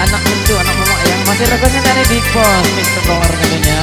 anak lucu, anak mama yang masih rekodnya dari Big Boss, Mr. Blower tentunya.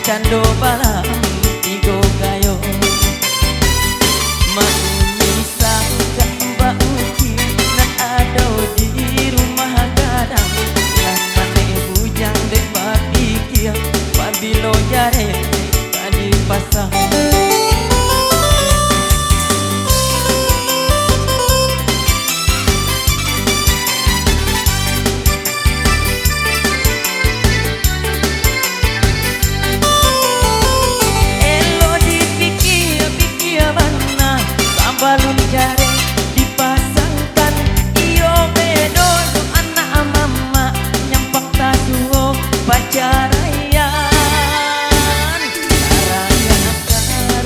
Cando balam tigo gayo Maunisa gak uki nan ada di rumah gadang Yang pane bujang dek bapikir Babilo jare tadi pasang balon jare dipasangkan iyo bedo do anak mama nyampak tasuo pacarayan saraya akar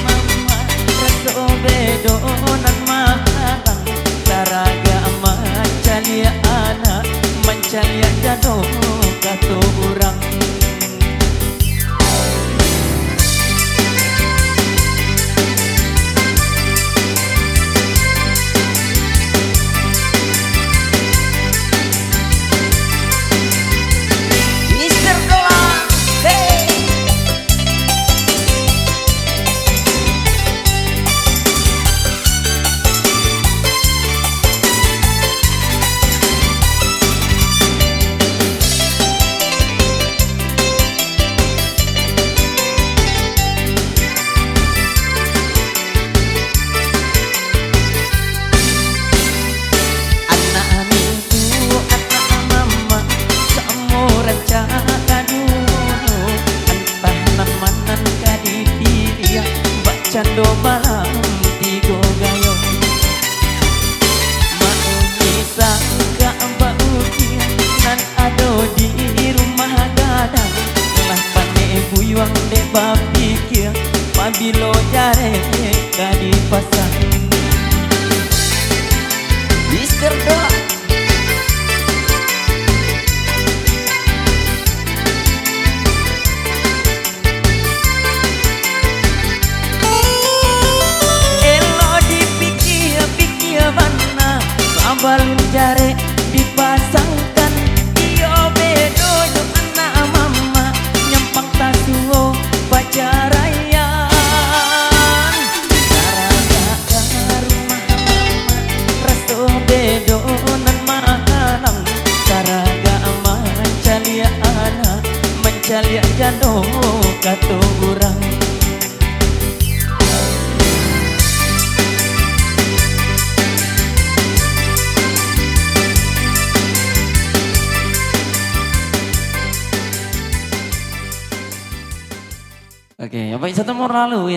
mama raso bedo nan mahalang saraga mancalia anak mancalia jado kato urang cando balam tigo gayo Maunisa gak bauki nan ado di rumah gadang Lah pane buyuang de bapikir Pabilo jare kadi pasang Mister Doa balon jare dipasangkan iyo bedo do anak mama nyempang tasuo pacarayan saraga rumah mama raso bedo nan mahalang saraga mancalia anak mancalia jado kato urang Oke, apa satu mau lalu ya?